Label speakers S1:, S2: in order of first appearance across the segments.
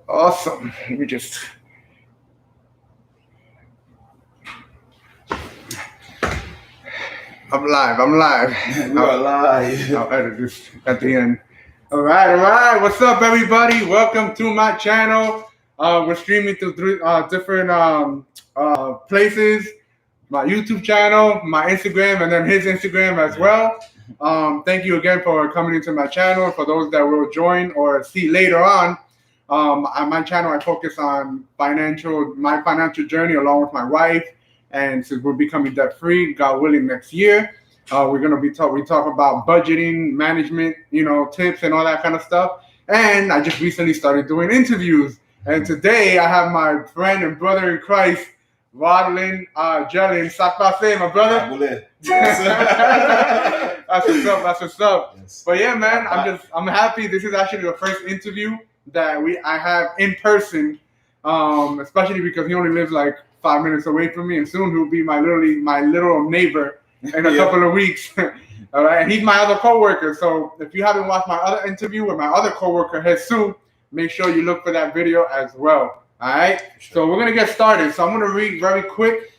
S1: Awesome. Let me just. I'm live.
S2: We are live.
S1: I'll edit this at the end. All right. What's up, everybody? Welcome to my channel. We're streaming through different places. My YouTube channel, my Instagram, and then his Instagram as well. Thank you again for coming into my channel. For those that will join or see later on, on my channel, I focus on my financial journey along with my wife. And since we're becoming debt free, God willing, next year, we're gonna we talk about budgeting, management, tips and all that kind of stuff. And I just recently started doing interviews. And today I have my friend and brother in Christ, Rodlin Gelin. Sakpase, my brother. That's what's up. Yes. But yeah, man, I'm happy. This is actually the first interview that I have in person, especially because he only lives like 5 minutes away from me, and soon he'll be my little neighbor in a couple of weeks. All right, and he's my other coworker. So if you haven't watched my other interview with my other coworker, Jesus, make sure you look for that video as well. All right, sure. So we're gonna get started. So I'm gonna read very quick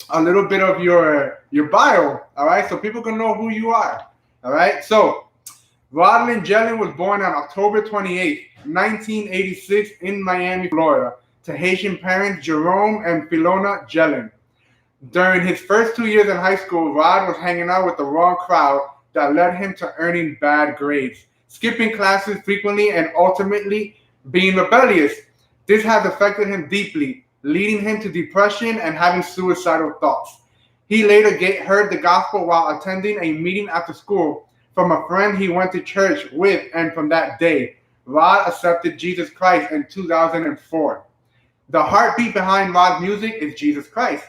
S1: a little bit of your bio. All right, so people can know who you are. All right, so Rodlin Gelin was born on October 28th, 1986 in Miami, Florida, to Haitian parents Jerome and Filona Gelin. During his first 2 years in high school, Rod was hanging out with the wrong crowd that led him to earning bad grades, skipping classes frequently, and ultimately being rebellious. This has affected him deeply, leading him to depression and having suicidal thoughts. He later heard the gospel while attending a meeting after school from a friend he went to church with, and from that day, Rod accepted Jesus Christ in 2004. The heartbeat behind Rod's music is Jesus Christ.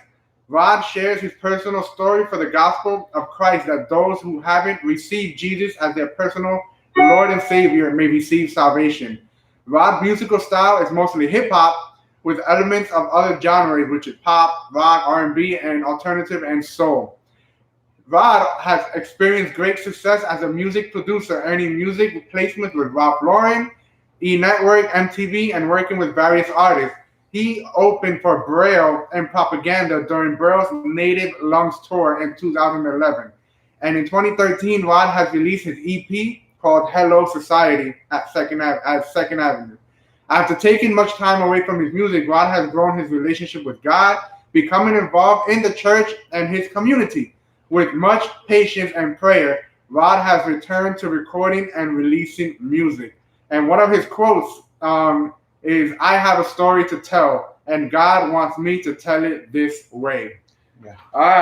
S1: Rod shares his personal story for the gospel of Christ, that those who haven't received Jesus as their personal Lord and Savior may receive salvation. Rod's musical style is mostly hip-hop with elements of other genres, which is pop, rock, R&B, and alternative and soul. Rod has experienced great success as a music producer, earning music placements with Ralph Lauren, E! Network, MTV, and working with various artists. He opened for Braille and Propaganda during Braille's Native Lungs Tour in 2011. And in 2013, Rod has released his EP called Hello Society at Second Avenue. After taking much time away from his music, Rod has grown his relationship with God, becoming involved in the church and his community. With much patience and prayer, Rod has returned to recording and releasing music. And one of his quotes is, "I have a story to tell, and God wants me to tell it this way." Yeah.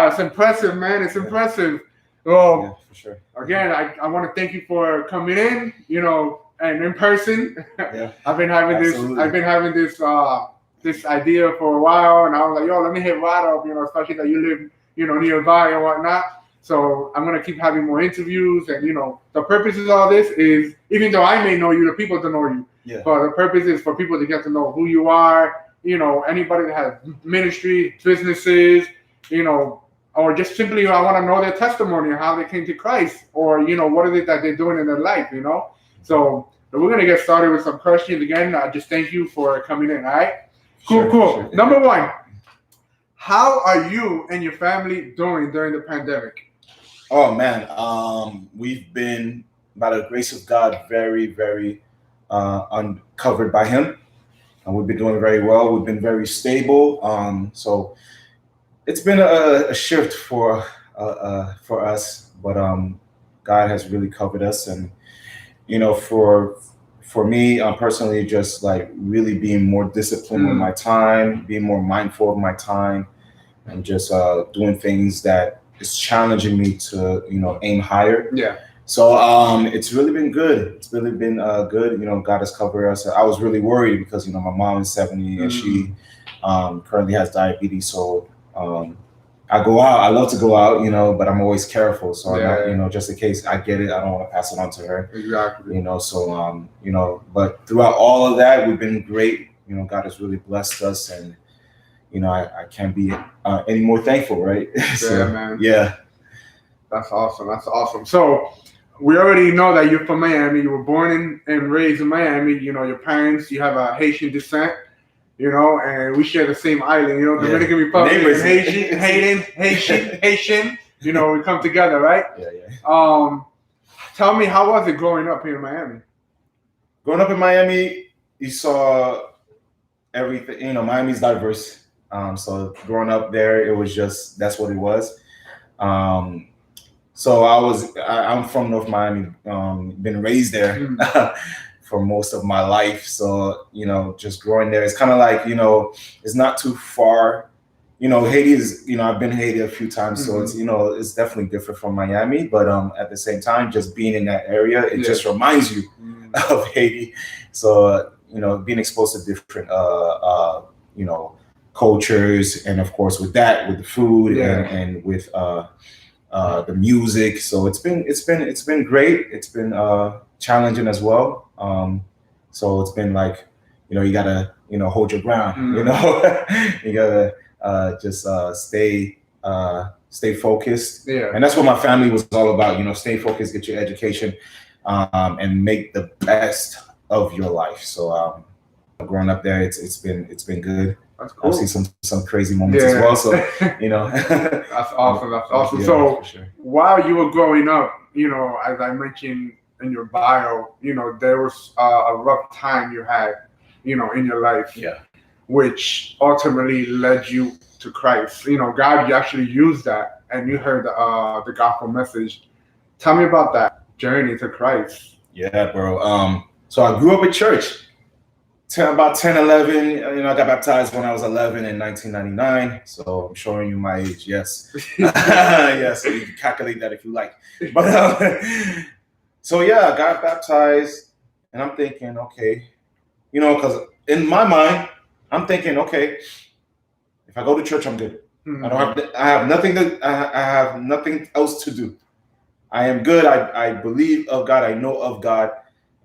S1: It's impressive, man. It's impressive. Well, yeah, for sure. Again, I want to thank you for coming in, and in person. Yeah. I've been having this idea for a while, and I was like, yo, let me hit Rod up, especially that you live, nearby and whatnot. So I'm gonna keep having more interviews, and the purpose of all this is, even though I may know you, the people to know you. Yeah. But the purpose is for people to get to know who you are. Anybody that has ministry, businesses, or just simply I want to know their testimony, how they came to Christ, or what is it that they're doing in their life. So we're gonna get started with some questions again. Just thank you for coming in. All right. Cool. Sure. Number one. How are you and your family doing during the pandemic?
S2: Oh, man. We've been, by the grace of God, very, very uncovered by Him. And we've been doing very well. We've been very stable. So it's been a shift for us. But God has really covered us. And, for me, personally, just like really being more disciplined with my time, being more mindful of my time, and just doing things that is challenging me to, aim higher. Yeah. So it's really been good. It's really been good. God has covered us. I was really worried because, my mom is 70 and she currently has diabetes. So I go out. I love to go out, but I'm always careful. So I'm not, just in case I get it, I don't want to pass it on to her. Exactly. So but throughout all of that, we've been great. God has really blessed us, and I can't be any more thankful, right? So,
S1: yeah, man.
S2: Yeah.
S1: That's awesome. So we already know that you're from Miami. You were born and raised in Miami. You know, your parents, you have a Haitian descent, you know, and we share the same island, you know, Dominican Republic and Haitian, you know, we come together, right?
S2: Yeah.
S1: Tell me, how was it growing up here in Miami?
S2: Growing up in Miami, you saw everything. You know, Miami's diverse. So growing up there, it was just, that's what it was. So I'm from North Miami, been raised there for most of my life. So, you know, just growing there, it's kind of like, you know, it's not too far. You know, Haiti is, you know, I've been to Haiti a few times, so it's, you know, it's definitely different from Miami. But at the same time, just being in that area, it just reminds you of Haiti. So, you know, being exposed to different, you know, cultures, and of course with that, with the food and with the music. So it's been great. It's been challenging as well. So it's been like, you know, you gotta, you know, hold your ground. You know, you gotta just stay focused. And that's what my family was all about. You know, stay focused, get your education, and make the best of your life. So growing up there, it's been good.
S1: That's cool.
S2: I've seen some crazy moments as well. So, you know,
S1: that's awesome. That's awesome.
S2: Yeah,
S1: so
S2: sure.
S1: While you were growing up, you know, as I mentioned in your bio, you know, there was a rough time you had, you know, in your life.
S2: Yeah.
S1: Which ultimately led you to Christ. You know, God actually used that, and you heard the gospel message. Tell me about that journey to Christ.
S2: Yeah, bro. So I grew up in church. About 10, 11, you know, I got baptized when I was 11 in 1999. So I'm showing you my age, yes. Yeah, so you can calculate that if you like. But so yeah, I got baptized, and I'm thinking, okay, you know, because in my mind, I'm thinking, okay, if I go to church, I'm good. I have nothing else to do. I am good. I believe of God. I know of God,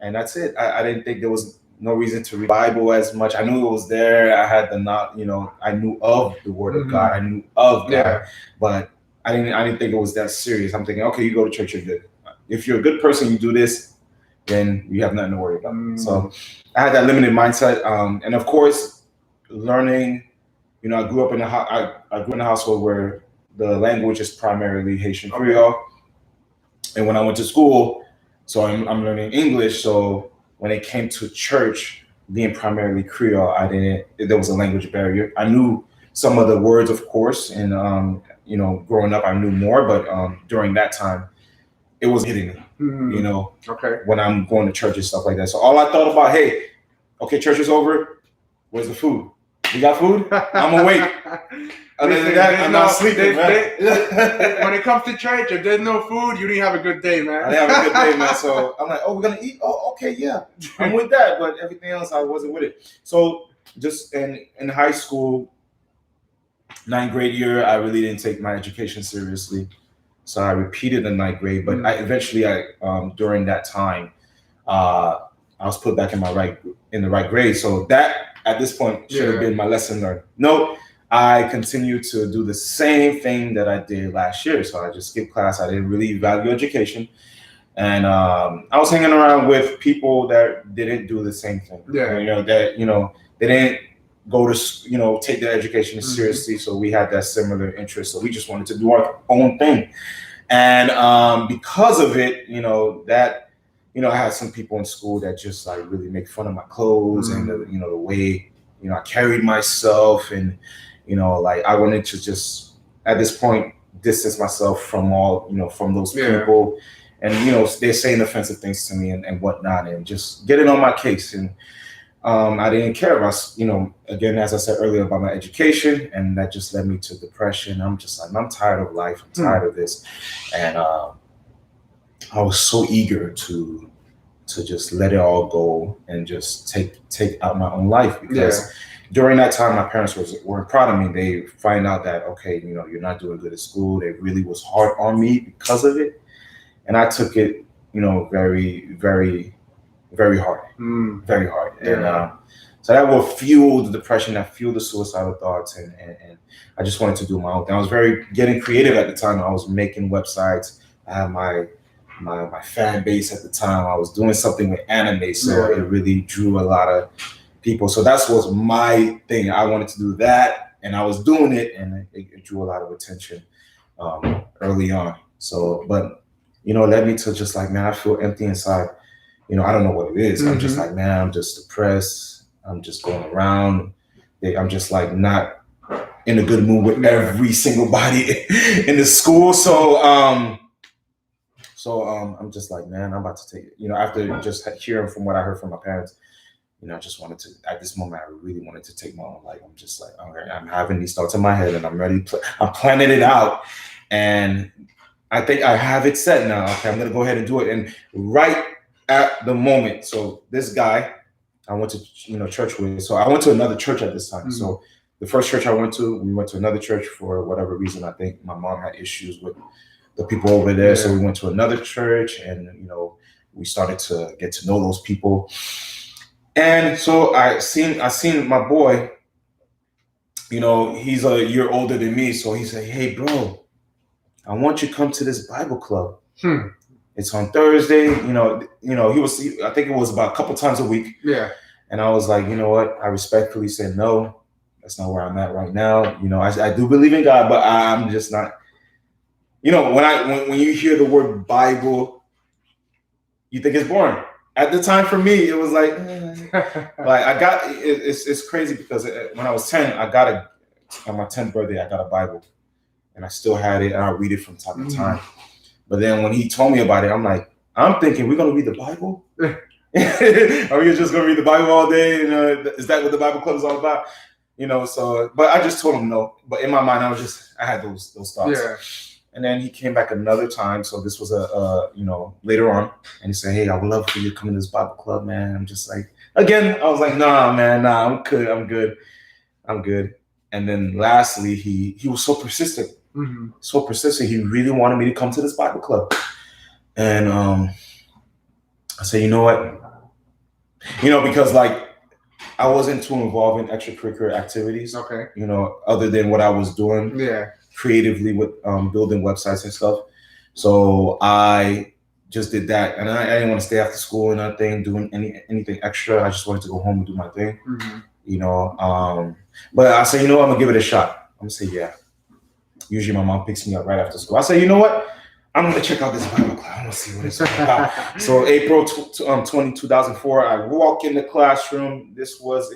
S2: and that's it. I didn't think there was no reason to read the Bible as much. I knew it was there. I had you know, I knew of the Word of God. I knew of God, but I didn't think it was that serious. I'm thinking, okay, you go to church, you're good. If you're a good person, you do this, then you have nothing to worry about. So I had that limited mindset, and of course, learning. You know, I grew up in I grew in a household where the language is primarily Haitian Creole, and when I went to school, so I'm learning English. So when it came to church, being primarily Creole, there was a language barrier. I knew some of the words, of course, and you know, growing up, I knew more, but during that time, it was hitting me, you know, when I'm going to church and stuff like that. So all I thought about, hey, okay, church is over. Where's the food? You got food? I'm awake. Other than that, I'm not sleeping, man.
S1: When it comes to church, if there's no food, you didn't have a good day, man.
S2: I didn't have a good day, man. So I'm like, oh, we're going to eat? Oh, okay, yeah. I'm with that. But everything else, I wasn't with it. So just in high school, 9th grade year, I really didn't take my education seriously. So I repeated the 9th grade. But eventually, during that time, I was put back in the right grade. So that, at this point, should have been my lesson learned. No. I continued to do the same thing that I did last year. So I just skipped class. I didn't really value education. And I was hanging around with people that didn't do the same thing. You know, that, you know, they didn't go to, you know, take their education seriously. So we had that similar interest. So we just wanted to do our own thing. And because of it, you know, that, you know, I had some people in school that just like really make fun of my clothes and, you know, the way, you know, I carried myself, and, you know, like I wanted to just at this point distance myself from all, you know, from those people, and, you know, they're saying offensive things to me and whatnot, and just getting on my case. And I didn't care about, you know, again, as I said earlier, about my education, and that just led me to depression. I'm just like, I'm tired of life. I'm tired of this. And I was so eager to just let it all go and just take out my own life, because during that time, my parents weren't proud of me. They find out that, okay, you know, you're not doing good at school. They really was hard on me because of it. And I took it, you know, very, very, very hard, very hard. And so that will fuel the depression, that fueled the suicidal thoughts. And I just wanted to do my own thing. I was getting creative at the time. I was making websites. I had my my fan base at the time. I was doing something with anime, so it really drew a lot of people. So that was my thing. I wanted to do that, and I was doing it, and it drew a lot of attention early on. So, but it led me to just like, man, I feel empty inside. I don't know what it is. I'm just like, man, I'm just depressed. I'm just going around. I'm just like not in a good mood with every single body in the school. So I'm just like, man, I'm about to take it. After just hearing from what I heard from my parents, I just wanted to, at this moment, I really wanted to take my own life. I'm just like, all right, I'm having these thoughts in my head and I'm ready. I'm planning it out. And I think I have it set now. Okay, I'm going to go ahead and do it. And right at the moment, so this guy I went to, church with, so I went to another church at this time. So the first church I went to, we went to another church for whatever reason. I think my mom had issues with the people over there. So we went to another church and, we started to get to know those people. And so I seen my boy, he's a year older than me. So he said, hey, bro, I want you to come to this Bible club. It's on Thursday. I think it was about a couple times a week. Yeah. And I was like, you know what? I respectfully said, no, that's not where I'm at right now. I do believe in God, but I'm just not, when you hear the word Bible, you think it's boring. At the time for me, it was like, it's crazy because when I was 10, on my 10th birthday, I got a Bible and I still had it and I read it from time to time. But then when he told me about it, I'm thinking, we're going to read the Bible? Are we just going to read the Bible all day? Is that what the Bible club is all about? But I just told him no. But in my mind, I had those thoughts. Yeah. And then he came back another time. So this was later on. And he said, hey, I would love for you to come to this Bible club, man. I'm just like, again, I was like, nah, man, I'm good. And then lastly, he was so persistent. So persistent. He really wanted me to come to this Bible club. And I said, you know what? Because like I wasn't too involved in extracurricular activities. Okay. Other than what I was doing. Yeah. Creatively with building websites and stuff. So I just did that. And I didn't want to stay after school or nothing, doing anything extra. I just wanted to go home and do my thing. But I said, I'm gonna give it a shot. I'm gonna say, yeah. Usually my mom picks me up right after school. I say, you know what? I'm gonna check out this Bible club. I'm gonna see what it's all about. So April 2004, I walk in the classroom. It was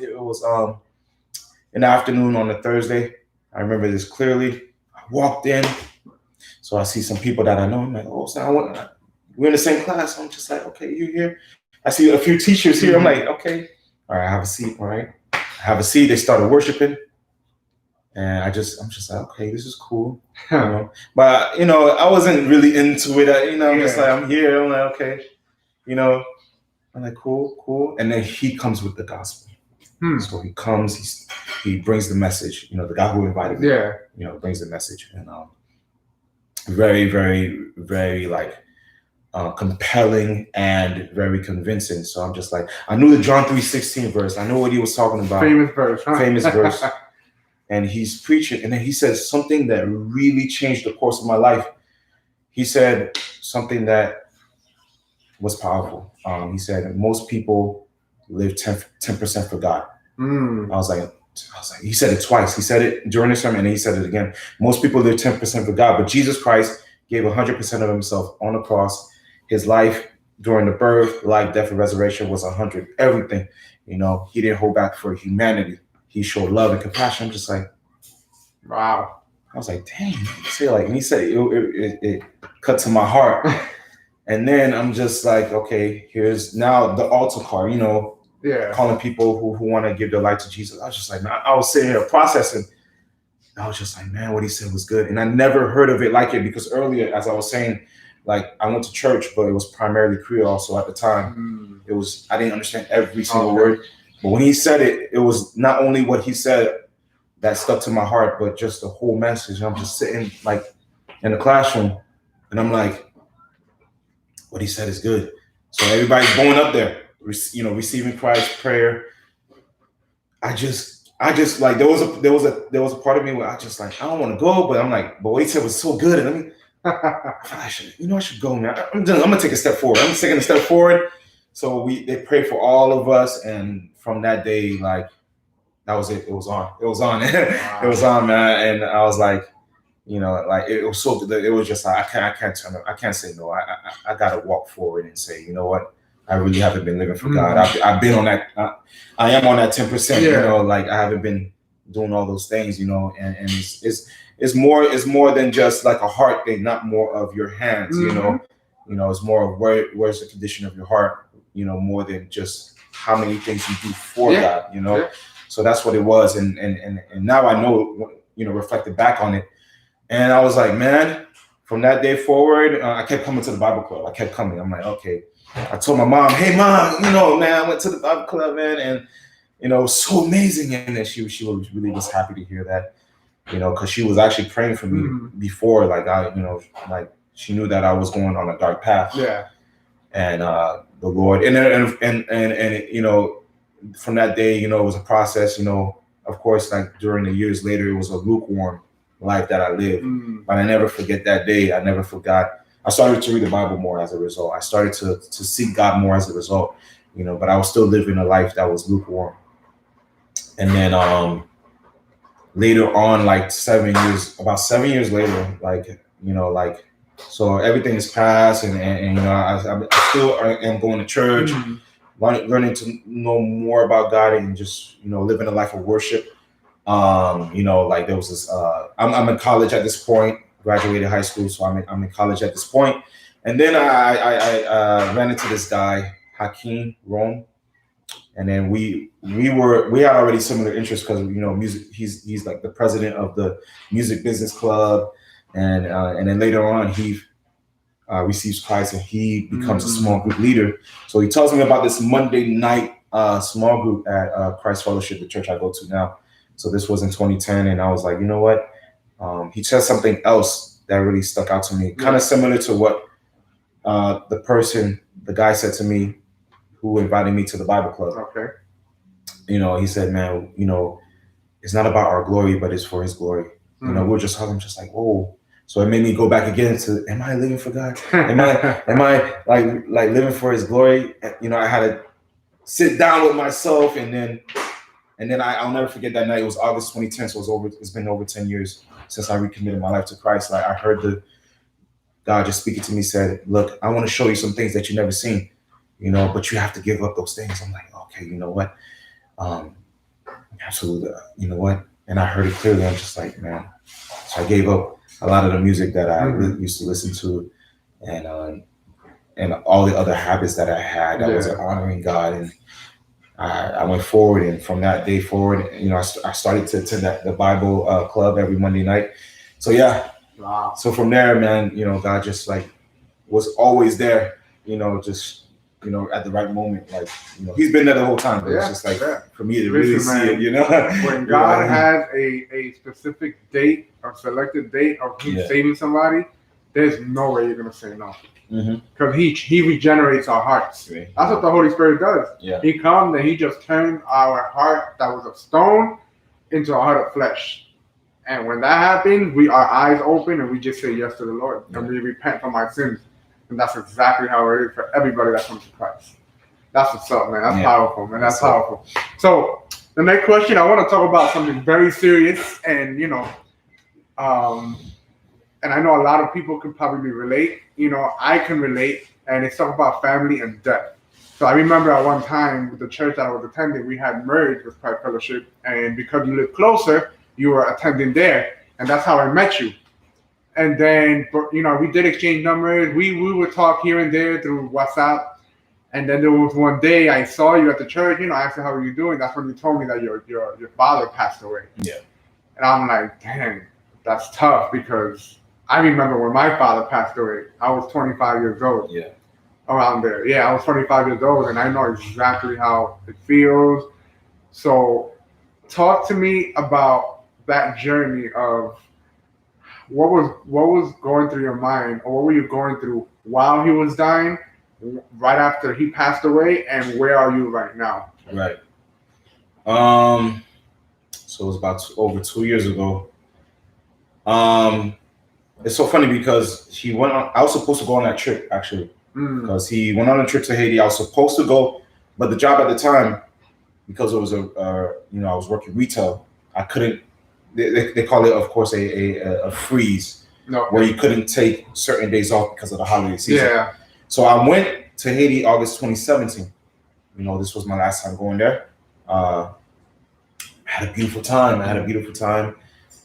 S2: in the afternoon on a Thursday. I remember this clearly. I walked in, so I see some people that I know. I'm like, oh, so we're in the same class. I'm just like, okay, you here? I see a few teachers here. I'm like, okay, all right, have a seat. All right, have a seat. They started worshiping, and I'm just like, okay, this is cool. But I wasn't really into it. I'm just like, I'm here. I'm like, okay, I'm like, cool. And then he comes with the gospel. So he comes, he brings the message, the guy who invited me, brings the message. And very, very, very like compelling and very convincing. So I'm just like, I knew the John 3:16 verse. I know what he was talking about.
S1: Famous verse. Huh?
S2: Famous verse. And he's preaching. And then he says something that really changed the course of my life. He said something that was powerful. He said, most people live 10% for God. I was like, he said it twice. He said it during the sermon and he said it again. Most people live 10% for God, but Jesus Christ gave 100% of himself on the cross. His life during the birth, life, death, and resurrection was 100. Everything, he didn't hold back for humanity. He showed love and compassion. I'm just like, wow. I was like, dang. And he said it cut to my heart. And then I'm just like, okay, here's now the altar call, calling people who want to give their life to Jesus. I was just like, man, I was sitting here processing. I was just like, man, what he said was good. And I never heard of it like it because earlier, as I was saying, like I went to church, but it was primarily Creole. So at the time, I didn't understand every single word. But when he said it, it was not only what he said that stuck to my heart, but just the whole message. I'm just sitting like in the classroom and I'm like, what he said is good. So everybody's going up there, receiving Christ's prayer. I just like there was a part of me where I just like I don't want to go, but I'm like, but what he said was so good. And I should go, man. I'm gonna take a step forward. I'm taking a step forward. So they prayed for all of us, and from that day, like that was it. It was on. It was on. It was on, man. And I was like, like it was so. It was just like I can't turn. I can't say no. I gotta walk forward and say, you know what? I really haven't been living for God. I've been on that. I am on that 10%.
S1: Yeah.
S2: Like I haven't been doing all those things. And it's more than just like a heart thing, not more of your hands. It's more of where's the condition of your heart. More than just how many things you do for God.
S1: Yeah.
S2: So that's what it was. And now I know. Reflected back on it. And I was like, man, from that day forward, I kept coming to the Bible club. I kept coming. I'm like, okay. I told my mom, hey, mom, man, I went to the Bible club, man. And, it was so amazing. And then she really was happy to hear that, because she was actually praying for me before, like, like she knew that I was going on a dark path.
S1: Yeah.
S2: And the Lord, and from that day, it was a process, of course, like during the years later, it was a lukewarm life that I lived, but I never forget that day. I never forgot. I started to read the Bible more as a result. I started to seek God more as a result, but I was still living a life that was lukewarm. And then later on, like about 7 years later, so everything is past, and I still am going to church, learning to know more about God, and just living a life of worship. Like there was this. I'm in college at this point. Graduated high school, so I'm in college at this point. And then I ran into this guy, Hakeem Rome, and then we had already similar interests because music. He's like the president of the music business club, and then later on he receives Christ and he becomes a small group leader. So he tells me about this Monday night small group at Christ Fellowship, the church I go to now. So this was in 2010, and I was like, you know what? He said something else that really stuck out to me, kind of similar to what the guy said to me who invited me to the Bible club.
S1: Okay.
S2: He said, man, it's not about our glory, but it's for his glory. We're just talking, just like, whoa. So it made me go back again to, am I living for God? Am I like living for his glory? I had to sit down with myself, and then I'll never forget that night. It was August 2010, so it's been over 10 years since I recommitted my life to Christ. Like I heard God just speaking to me, said, look, I want to show you some things that you've never seen, but you have to give up those things. I'm like, okay, you know what? Absolutely. You know what? And I heard it clearly. I'm just like, man. So I gave up a lot of the music that I used to listen to, and all the other habits that I had that wasn't honoring God. And I went forward, and from that day forward, I started to attend the Bible club every Monday night. So yeah,
S1: wow.
S2: So from there, man, God just like was always there, just at the right moment. Like He's been there the whole time. But it's just like for me to really see it,
S1: When God has a specific date or selected date of Him saving somebody, there's no way you're gonna say no. Because he regenerates our hearts. That's what the Holy Spirit does. He comes and He just turns our heart that was of stone into a heart of flesh. And when that happens, our eyes open and we just say yes to the Lord and we repent from our sins. And that's exactly how it is for everybody that comes to Christ. That's what's up, man. That's powerful, man. That's powerful. So the next question, I want to talk about something very serious, and and I know a lot of people can probably relate. I can relate, and it's talk about family and death. So I remember at one time with the church that I was attending, we had merged with Christ Fellowship, and because you live closer, you were attending there, and that's how I met you. And then, we did exchange numbers. We would talk here and there through WhatsApp. And then there was one day I saw you at the church. I asked you, how are you doing? That's when you told me that your father passed away. Yeah. And I'm like, dang, that's tough, because I remember when my father passed away, I was 25 years old. Yeah. Around there. Yeah, I was 25 years old, and I know exactly how it feels. So talk to me about that journey of what was going through your mind, or what were you going through while he was dying, right after he passed away, and where are you right now?
S2: Right. So it was about over 2 years ago. it's so funny because he went on. I was supposed to go on that trip actually because he went on a trip to Haiti. I was supposed to go, but the job at the time, because it was I was working retail. I couldn't. They call it, of course, a freeze, where you couldn't take certain days off because of the holiday season.
S1: Yeah.
S2: So I went to Haiti August 2017. This was my last time going there. I had a beautiful time.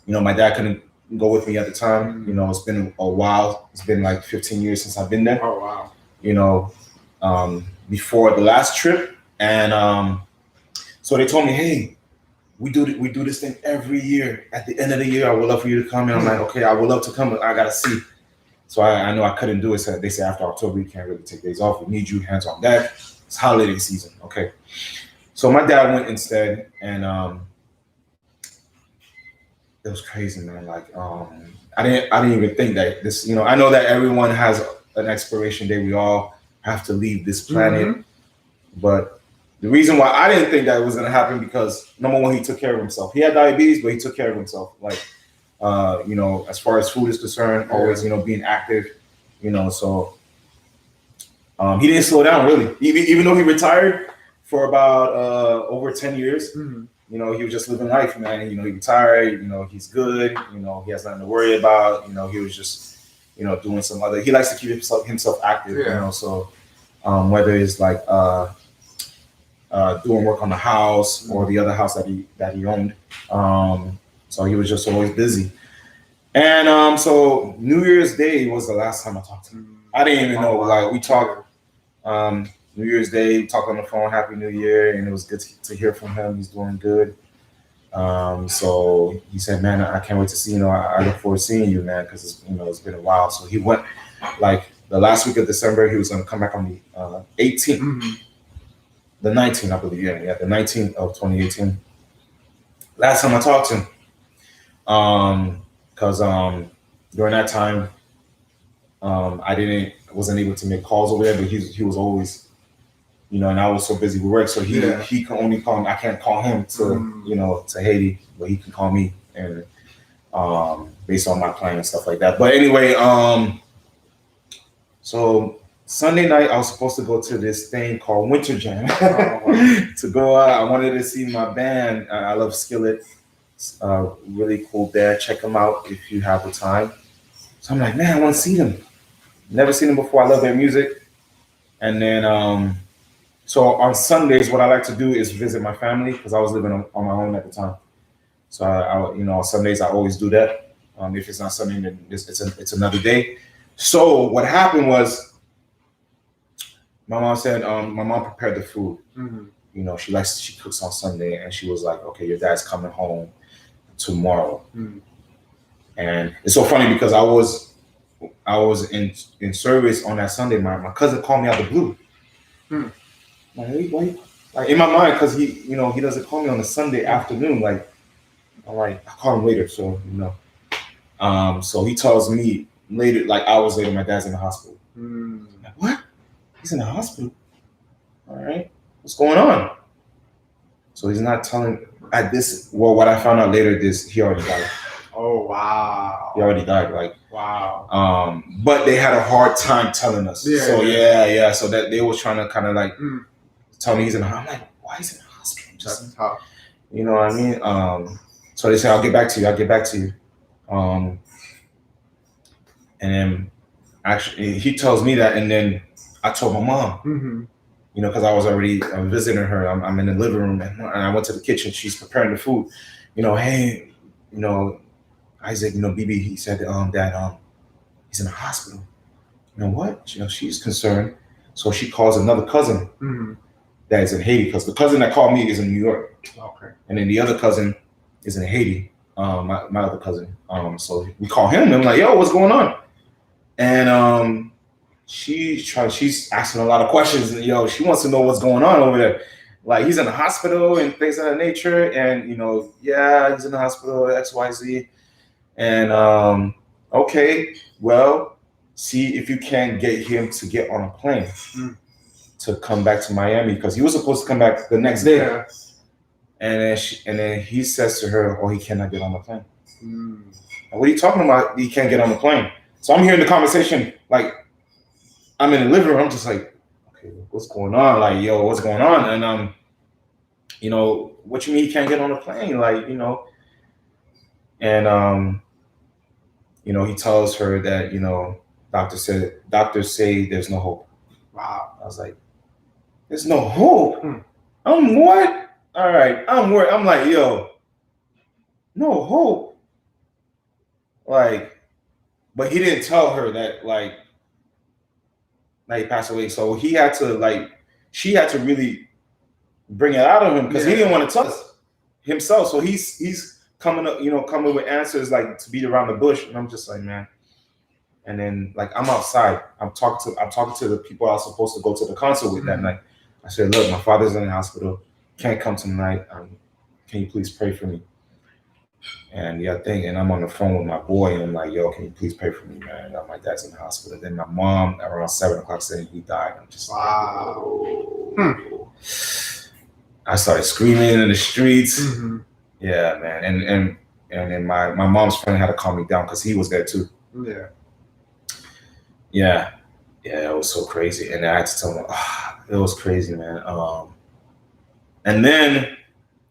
S2: My dad couldn't go with me at the time. It's been a while. It's been like 15 years since I've been there.
S1: Oh wow.
S2: Before the last trip, and so they told me, hey, we do this thing every year. At the end of the year, I would love for you to come. And I'm like, okay, I would love to come, but I gotta see. So I know I couldn't do it. So they say after October, you can't really take days off. We need you hands on deck. It's holiday season, okay? So my dad went instead, and it was crazy, man. Like I didn't even think that this. I know that everyone has an expiration day. We all have to leave this planet, but the reason why I didn't think that it was gonna happen because number one, he took care of himself. He had diabetes, but he took care of himself. Like as far as food is concerned, always being active. So he didn't slow down really. Even though he retired for about over 10 years. He was just living life, man. He retired. He's good. He has nothing to worry about. He was just, doing some other. He likes to keep himself active.
S1: Yeah.
S2: So whether it's like doing work on the house or the other house that he owned. So he was just always busy. And so New Year's Day was the last time I talked to him. I didn't even know. Like we talked New Year's Day, we talked on the phone, Happy New Year, and it was good to hear from him. He's doing good. So he said, man, I can't wait to see you. I look forward to seeing you, man, because it's been a while. So he went like the last week of December. He was going to come back on the 18th, the 19th, I believe. Yeah, the 19th of 2018. Last time I talked to him, because during that time, I wasn't able to make calls over there, but he was always, and I was so busy with work, so he can only call me. I can't call him to to Haiti, but he can call me, and based on my plan and stuff like that. But anyway, so Sunday night I was supposed to go to this thing called Winter Jam to go out. I wanted to see my band. I love Skillet. It's really cool band. Check them out if you have the time. So I'm like, man, I want to see them. Never seen them before. I love their music. And then, so on Sundays, what I like to do is visit my family because I was living on my own at the time. So on Sundays I always do that. If it's not Sunday, then it's another day. So what happened was, my mom said, my mom prepared the food. She cooks on Sunday, and she was like, okay, your dad's coming home tomorrow. And it's so funny because I was in service on that Sunday. My cousin called me out of the blue. Like, hey, why? Like in my mind, because he doesn't call me on a Sunday afternoon. Like, I'm like, I'll call him later. So so he tells me later, like hours later, my dad's in the hospital. I'm like, what? He's in the hospital. All right, what's going on? So he's not telling at this. Well, what I found out later is he already died.
S1: Oh wow!
S2: He already died. Like
S1: wow.
S2: But they had a hard time telling us.
S1: Yeah,
S2: so yeah. So that they was trying to kind of like tell me he's in the hospital. I'm like, why is he in the hospital?
S1: That's tough.
S2: You know what I mean? So they say, I'll get back to you. And then actually he tells me that, and then I told my mom. Because I was already visiting her. I'm in the living room, and I went to the kitchen. She's preparing the food. Hey, Isaac, BB, he said, Dad, he's in the hospital. What? She's concerned. So she calls another cousin that is in Haiti, because the cousin that called me is in New York.
S1: Okay.
S2: And then the other cousin is in Haiti, my other cousin. So we call him, and I'm like, yo, what's going on? And she's asking a lot of questions, and she wants to know what's going on over there. Like, he's in the hospital and things of that nature, and he's in the hospital, XYZ. And okay, well, see if you can get him to get on a plane to come back to Miami, because he was supposed to come back the next day.
S1: Yeah.
S2: And then he says to her, oh, he cannot get on the plane. what are you talking about? You can't get on the plane. So I'm hearing the conversation, like, I'm in the living room. I'm just like, okay, what's going on? Like, yo, what's going on? And you know, what you mean you can't get on the plane? Like, you know, and you know, he tells her that, you know, doctors say there's no hope.
S1: Wow.
S2: I was like, there's no hope. I'm what? All right, I'm worried. I'm like, yo, no hope. Like, but he didn't tell her that, like he passed away. So he had to, like, she had to really bring it out of him because he didn't want to tell us himself. So he's coming up, you know, coming with answers like to beat around the bush. And I'm just like, man. And then, like, I'm outside. I'm talking to the people I was supposed to go to the concert with that night. I said, look, my father's in the hospital. Can't come tonight. Can you please pray for me? And and I'm on the phone with my boy, and I'm like, yo, can you please pray for me, man? My dad's in the hospital. Then my mom, around 7 o'clock, said he died. I'm just like, I started screaming in the streets. Yeah, man. And then my mom's friend had to calm me down because he was there too. Yeah, it was so crazy. And I had to tell him, it was crazy, man. And then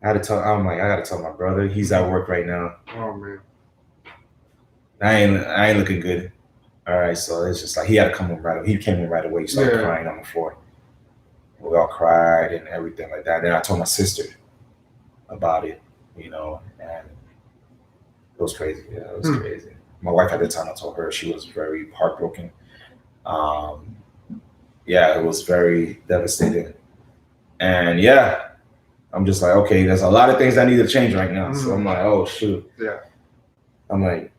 S2: I had to tell, I'm like, I got to tell my brother. He's at work right now.
S1: Oh, man.
S2: I ain't looking good. All right, so it's just like he had to come in right away. He came in right away. He started crying on the floor. We all cried and everything like that. Then I told my sister about it, you know, and it was crazy. Yeah, it was crazy. My wife at the time, I told her, she was very heartbroken. Yeah, it was very devastating. And yeah, I'm just like, okay, there's a lot of things that need to change right now. So I'm like, oh shoot. Yeah. I'm like,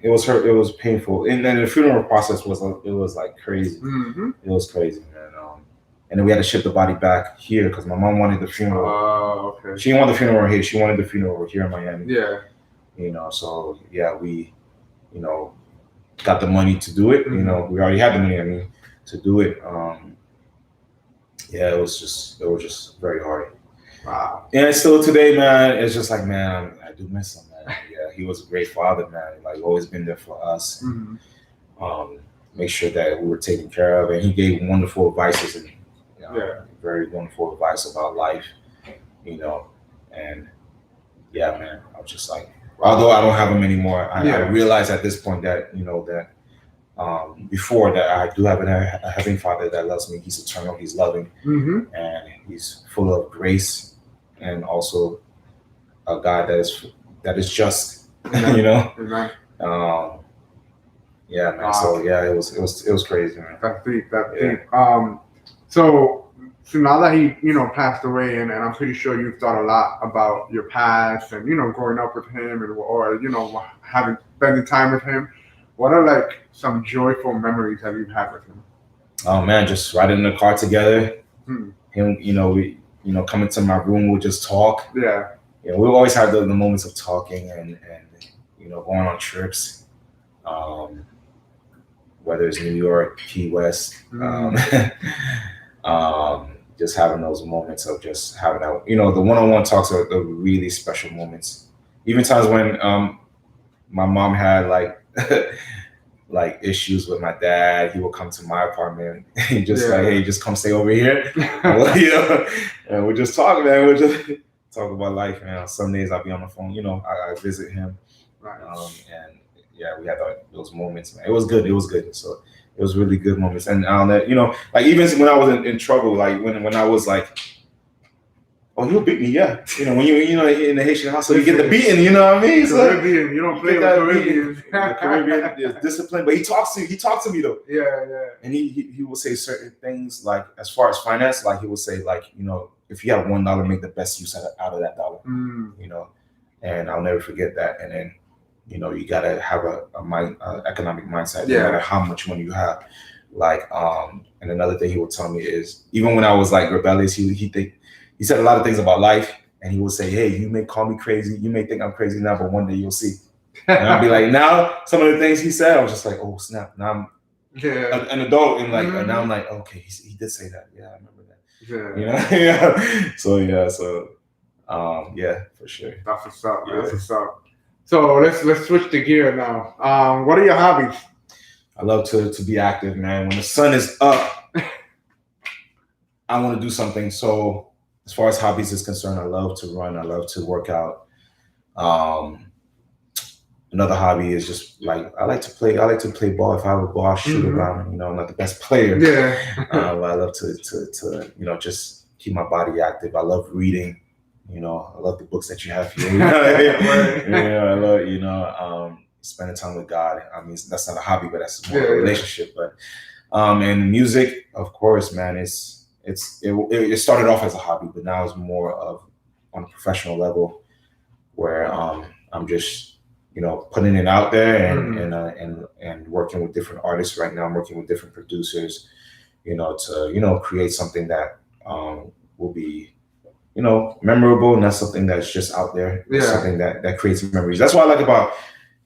S2: it was painful. And then the funeral process was like crazy. It was crazy, man. And then we had to ship the body back here because my mom wanted the funeral.
S1: Oh, okay.
S2: She didn't want the funeral here. She wanted the funeral here in Miami.
S1: Yeah.
S2: You know, so yeah, we, you know, got the money to do it. You know, we already had the money, to do it. Yeah, it was just very hard. Wow. And still today, man, it's just like, man, I do miss him, man. Yeah, he was a great father, man. Like, always been there for us. Make sure that we were taken care of, and he gave wonderful advices and very wonderful advice about life, you know. And yeah, man, I was just like, although I don't have him anymore, I realized at this point that, you know, that before that I do have a heavenly Father that loves me. He's eternal, he's loving, and he's full of grace, and also a God that is just, you know. Yeah, man. So yeah, it was crazy, man.
S1: That's deep. So now that he, you know, passed away, and I'm pretty sure you've thought a lot about your past and, you know, growing up with him or you know, spending time with him. What are like some joyful memories have you had with him?
S2: Oh man, just riding in the car together. Him, you know, coming to my room, we'll just talk. Yeah. You know, we always have the moments of talking and you know, going on trips. Whether it's New York, Key West, just having those moments of just having that, you know, the one-on-one talks are the really special moments. Even times when my mom had like issues with my dad, he would come to my apartment and just like, hey, just come stay over here. And we'll just talk, man. We'll just talk about life, man. Some days I'll be on the phone, you know, I visit him. Right. And yeah, we had those moments, man. It was good. So it was really good moments. And you know, like even when I was in trouble, like when I was like, oh, you'll beat me, yeah. You know, when you know, in the Haitian household, you get the beating, you know what I mean?
S1: Caribbean, you don't play with Caribbean.
S2: The Caribbean is discipline, but he talks to me though.
S1: Yeah.
S2: And he will say certain things, like as far as finance, like he will say, like, you know, if you have $1, make the best use out of that dollar. You know, and I'll never forget that. And then, you know, you gotta have a economic mindset, no matter how much money you have. Like, and another thing he would tell me is, even when I was like rebellious, he said a lot of things about life, and he would say, hey, you may call me crazy, you may think I'm crazy now, but one day you'll see. And I'll be like, now some of the things he said, I was just like, oh snap, now I'm an adult, and like now I'm like, okay, he did say that. Yeah, I remember that. You know? So yeah, for sure.
S1: That's what's up. Yeah. That's what's up. So let's switch the gear now. What are your hobbies?
S2: I love to be active, man. When the sun is up, I want to do something. So as far as hobbies is concerned, I love to run. I love to work out. Another hobby is just like I like to play ball. If I have a ball, I shoot around. You know, I'm not the best player.
S1: Yeah.
S2: I love to you know, just keep my body active. I love reading. You know, I love the books that you have here. You know, I love, you know, spending time with God. I mean, that's not a hobby, but that's more of a relationship. But and music, of course, man, it started off as a hobby, but now it's more of on a professional level where I'm just, you know, putting it out there and working with different artists. Right now I'm working with different producers, you know, to, you know, create something that will be, you know, memorable, and that's something that's just out there.
S1: Yeah.
S2: Something that creates memories. That's what I like about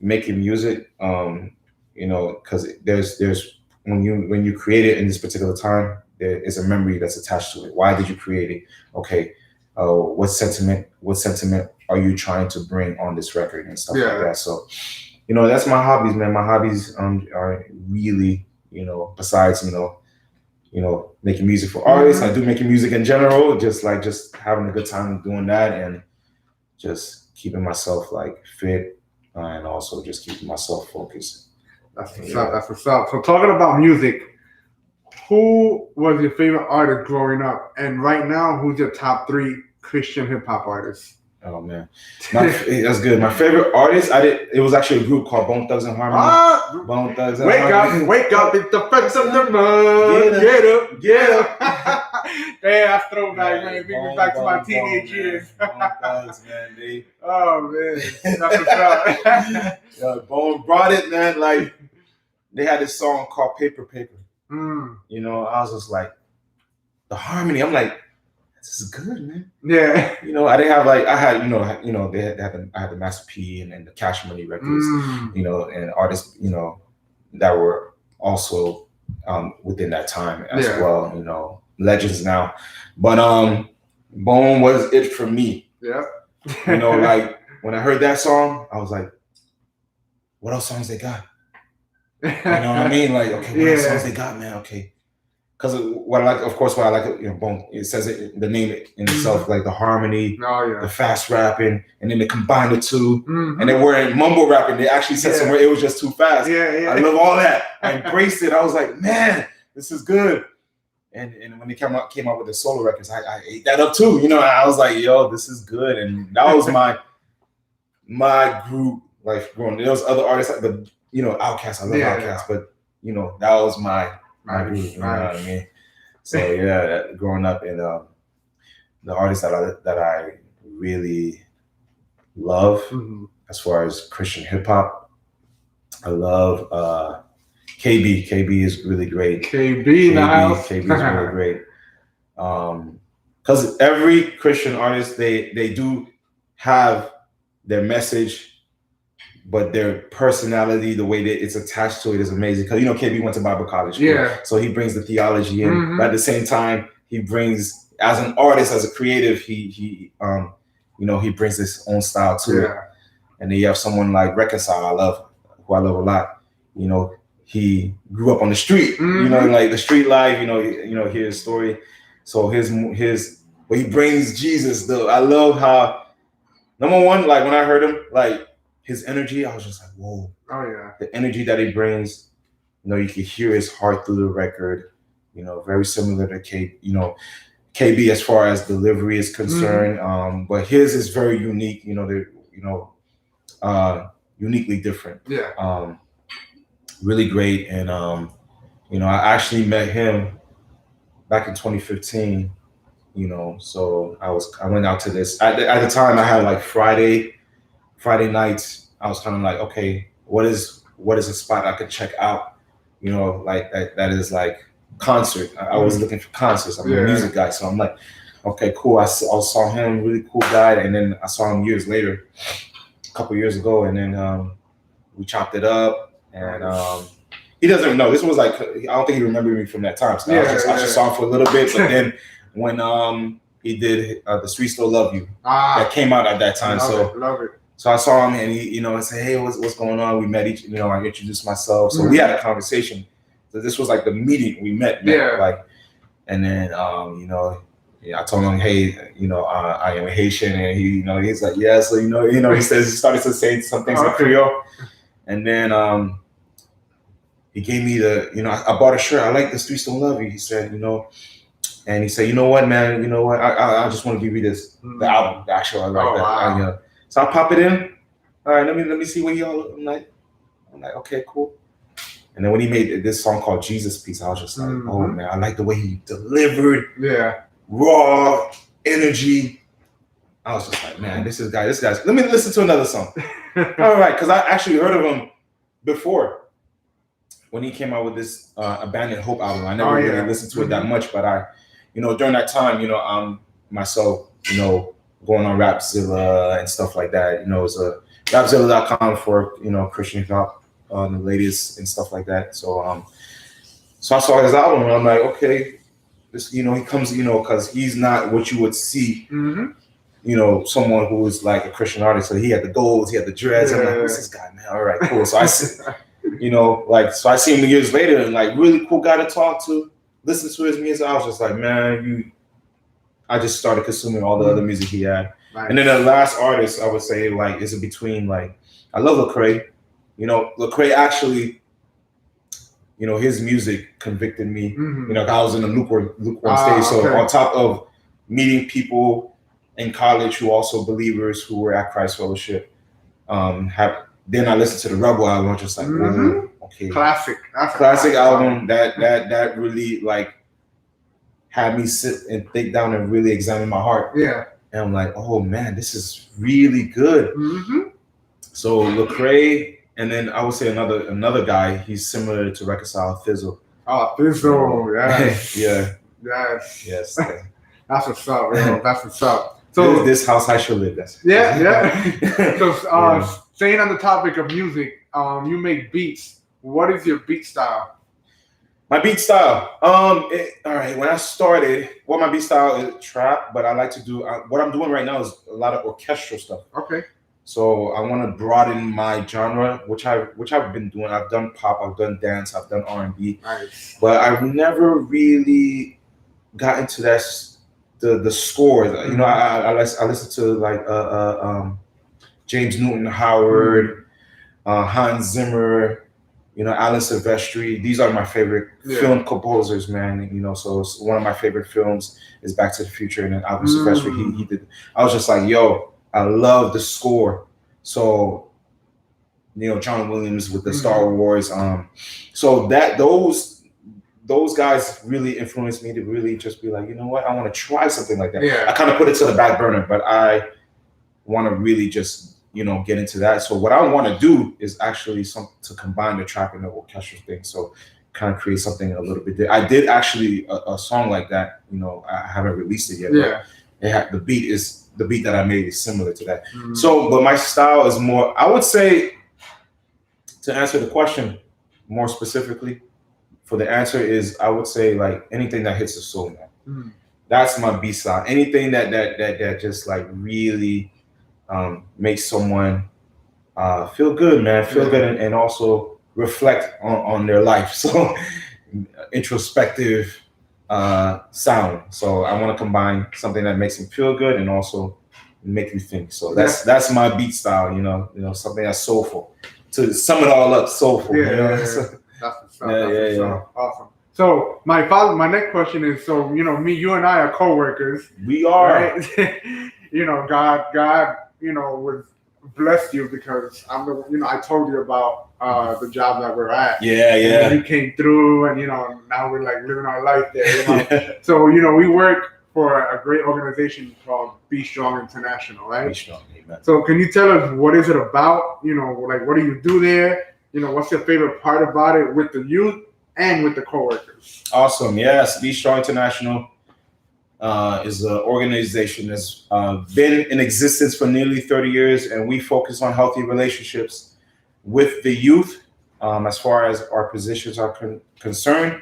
S2: making music, you know, because there's when you create it in this particular time, there is a memory that's attached to it. Why did you create it? Okay, what sentiment are you trying to bring on this record and stuff like that? So, you know, that's my hobbies, man. My hobbies are really, you know, besides, you know, making music for artists, I do making music in general, just having a good time doing that and just keeping myself like fit and also just keeping myself focused.
S1: That's what's up. That's what's up. So talking about music, who was your favorite artist growing up? And right now, who's your top 3 Christian hip hop artists?
S2: Oh man, that's good. My favorite artist, it was actually a group called Bone Thugs and Harmony. Bone Thugs and Harmony.
S1: Wake up! It's the first of the month. Get up! Man, that's throwback, man. Bring me back to my teenage years.
S2: Bone Thugs, man.
S1: Oh man, that's what's up.
S2: Bone brought it, man. Like they had this song called Paper. You know, I was just like the harmony. I'm like, this is good, man.
S1: Yeah.
S2: You know, I didn't have like I had I had the Master P and the Cash Money records, you know, and artists, you know, that were also within that time as well, you know, legends now. But Bone was it for me.
S1: Yeah.
S2: You know, like when I heard that song, I was like, what else songs they got? You know what I mean? Like, okay, what else songs they got, man? Okay. Because what I like, you know, Bone, it says it, the name in itself, like the harmony, the fast rapping, and then they combine the two, and they weren't mumble rapping. They actually said somewhere it was just too fast. I love all that. I embraced it. I was like, man, this is good. And when they came out with the solo records, I ate that up too. You know, I was like, yo, this is good. And that was my group, like growing. There was other artists, but you know, Outkast. I love Outkast, but you know, that was my group. You know what I mean? So growing up, and the artists that I really love as far as Christian hip hop, I love KB. KB is really great.
S1: KB in the house.
S2: KB is really great. Because every Christian artist, they do have their message, but their personality, the way that it's attached to it, is amazing. Because you know, KB went to Bible college, so he brings the theology in. But at the same time, he brings, as an artist, as a creative, he you know, he brings his own style to it. And then you have someone like Reconcile, who I love a lot. You know, he grew up on the street. You know, like the street life. You know, hear his story. So but he brings Jesus. Though I love how, number one, like when I heard him, like his energy, I was just like, whoa.
S1: Oh yeah.
S2: The energy that he brings, you know, you can hear his heart through the record. You know, very similar to KB as far as delivery is concerned. But his is very unique. You know, uniquely different. Really great. And you know, I actually met him back in 2015. You know, so I went out to this at the time. I had like Friday nights. I was kind of like, okay, what is a spot I could check out? You know, like that is like concert. I was looking for concerts. I'm a music guy, so I'm like, okay, cool. I saw him, really cool guy, and then I saw him years later, a couple years ago, and then we chopped it up, and he doesn't know. This was like, I don't think he remembered me from that time. So I just saw him for a little bit, but then when he did The Streets Still Love You, that came out at that time.
S1: Love it.
S2: So I saw him and he, I said, hey, what's going on? We met I introduced myself. So we had a conversation. So this was like the meeting we met. Like, and then, I told him, hey, I am Haitian. And he, he's like, yeah. So, he started to say some things in Creole. And then he gave me I bought a shirt. I like the Streets Don't Love You. He said, and he said, you know what, man, I just want to give you this, the album, the actual, I like that. Wow. So I pop it in. All right, let me see what y'all. I'm like, okay, cool. And then when he made this song called Jesus Piece, I was just like, oh man, I like the way he delivered. Yeah. Raw energy. I was just like, man, this guy's. Let me listen to another song. All right, because I actually heard of him before when he came out with this Abandoned Hope album. I never really listened to it that much, but I, during that time, I'm myself, going on Rapzilla and stuff like that. It's a Rapzilla.com for Christian hip hop, the latest and stuff like that. So so I saw his album and I'm like, okay, this he comes, because he's not what you would see, someone who is like a Christian artist. So he had the goals, he had the dreads. I'm like, who's this guy, man? All right, cool. So I see, so I see him years later and like really cool guy to talk to. Listen to his music. I was just like, man, I just started consuming all the other music he had. Nice. And then the last artist I would say like is in between, like I love Lecrae. Lecrae actually, his music convicted me. I was in a lukewarm stage. So on top of meeting people in college who also believers who were at Christ Fellowship, then I listened to the Rebel album. I'm just like, whoa, okay, classic album that really like had me sit and think down and really examine my heart. Yeah. And I'm like, oh man, this is really good. So Lecrae, and then I would say another guy, he's similar to Reconcile, Fizzle. Oh, Fizzle, yes. Yes.
S1: That's what's up, bro. That's what's up.
S2: So this house I should live. That's
S1: So staying on the topic of music, you make beats. What is your beat style?
S2: My beat style. All right. When I started, my beat style is trap, but I like to do what I'm doing right now is a lot of orchestral stuff. Okay. So I want to broaden my genre, which I've been doing. I've done pop, I've done dance, I've done R&B, nice. But I've never really got into the scores. I listen to like James Newton Howard, Hans Zimmer. Alan Silvestri. These are my favorite film composers, man. So one of my favorite films is Back to the Future, and then Alan Silvestri, he did. I was just like, yo, I love the score. So, John Williams with the Star Wars. So that those guys really influenced me to really just be like, you know what, I want to try something like that. Yeah. I kind of put it to the back burner, but I want to really just get into that. So what I want to do is actually to combine the trap and the orchestral thing. So kind of create something a little bit. I did actually a song like that. I haven't released it yet. Yeah. But it had the beat that I made is similar to that. So, but my style is more. I would say, to answer the question more specifically, for the answer is I would say like anything that hits the soul, man. That's my beat style. Anything that just like really makes someone feel good, man. Feel good and also reflect on their life. So introspective sound. So I want to combine something that makes them feel good and also make you think. So that's my beat style. Something that's soulful. To sum it all up, soulful.
S1: That's awesome. So my next question is, so you and I are co-workers.
S2: We are.
S1: Right? God was blessed you because I told you about the job that we're at. Yeah. And you came through, and now we're like living our life there. So we work for a great organization called Be Strong International, right? Be Strong, amen. So can you tell us what is it about? Like what do you do there? What's your favorite part about it with the youth and with the coworkers?
S2: Awesome. Yes, Be Strong International is an organization that's been in existence for nearly 30 years, and we focus on healthy relationships with the youth as far as our positions are concerned.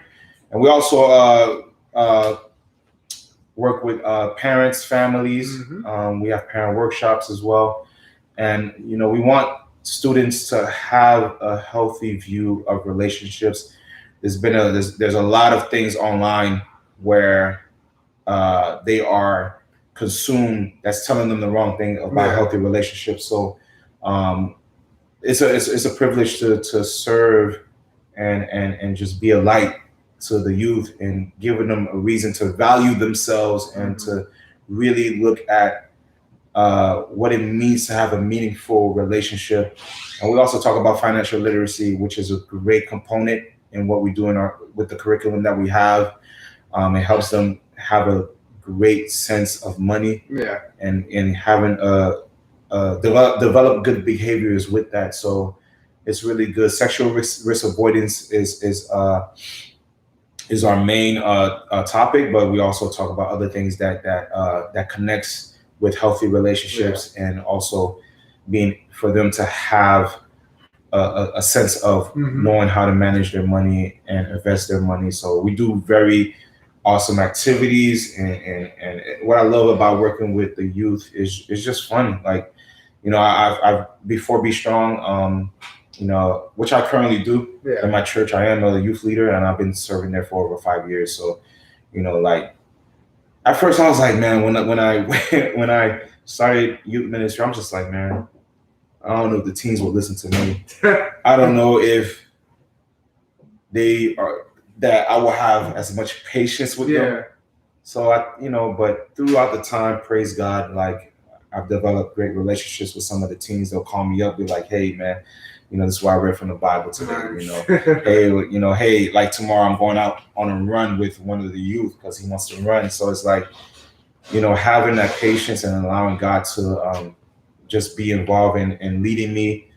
S2: And we also work with parents, families. We have parent workshops as well. And we want students to have a healthy view of relationships. There's a lot of things online where they are consumed that's telling them the wrong thing about healthy relationships. So it's a privilege to serve and just be a light to the youth and giving them a reason to value themselves and to really look at what it means to have a meaningful relationship. And we also talk about financial literacy, which is a great component in what we do with the curriculum that we have. It helps them have a great sense of money, and having develop good behaviors with that. So it's really good. Sexual risk avoidance is our main topic, but we also talk about other things that connects with healthy relationships, and also being for them to have a sense of knowing how to manage their money and invest their money. So we do very awesome activities, and what I love about working with the youth is just fun. Like, I've before Be Strong, which I currently do in my church. I am a youth leader, and I've been serving there for over 5 years. So, like, at first I was like, man, when I started youth ministry, I'm just like, man, I don't know if the teens will listen to me. I don't know if that I will have as much patience with them. So but throughout the time, praise God, like, I've developed great relationships with some of the teens. They'll call me up, be like, hey man, this is what I read from the Bible today. Hey, like, tomorrow I'm going out on a run with one of the youth because he wants to run. So it's like, having that patience and allowing God to just be involved in leading me,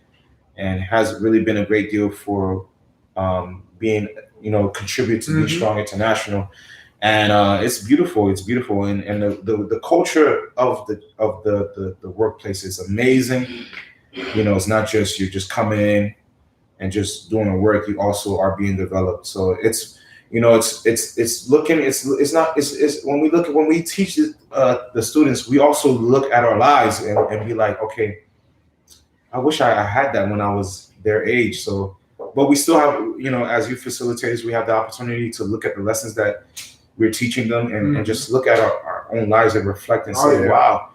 S2: and has really been a great deal for being, contribute to Be Strong International. And it's beautiful. It's beautiful, and the culture of the workplace is amazing. It's not just you're just coming in and just doing the work. You also are being developed. So it's when we teach the students, we also look at our lives and be like, okay, I wish I had that when I was their age. So, but we still have, as youth facilitators, we have the opportunity to look at the lessons that we're teaching them, and just look at our own lives and reflect and say, wow,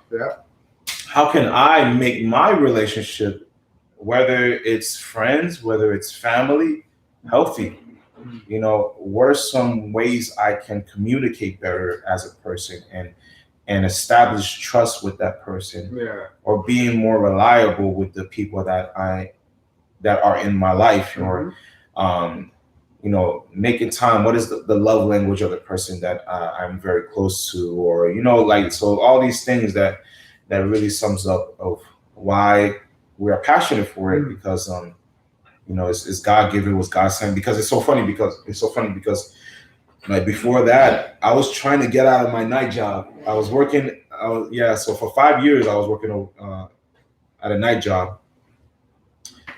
S2: how can I make my relationship, whether it's friends, whether it's family, healthy? What are some ways I can communicate better as a person and establish trust with that person, or being more reliable with the people that are in my life, or making time. What is the love language of the person that I'm very close to, or like, so all these things that really sums up of why we are passionate for it, because it's God given, was God sent. Because it's so funny because like, before that, I was trying to get out of my night job. I was working. So for 5 years I was working at a night job,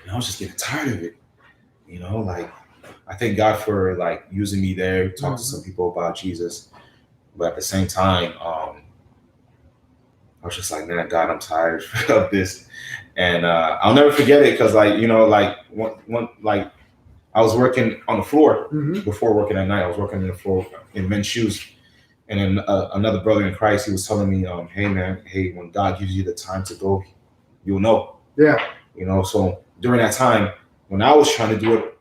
S2: and I was just getting tired of it. Like, I thank God for, like, using me there to talk to some people about Jesus, but at the same time, I was just like, man, God, I'm tired of this. And I'll never forget it, because, like, like, I was working on the floor before working at night. I was working on the floor in men's shoes, and then another brother in Christ, he was telling me, hey man, when God gives you the time to go, you'll know. So during that time, when I was trying to do it,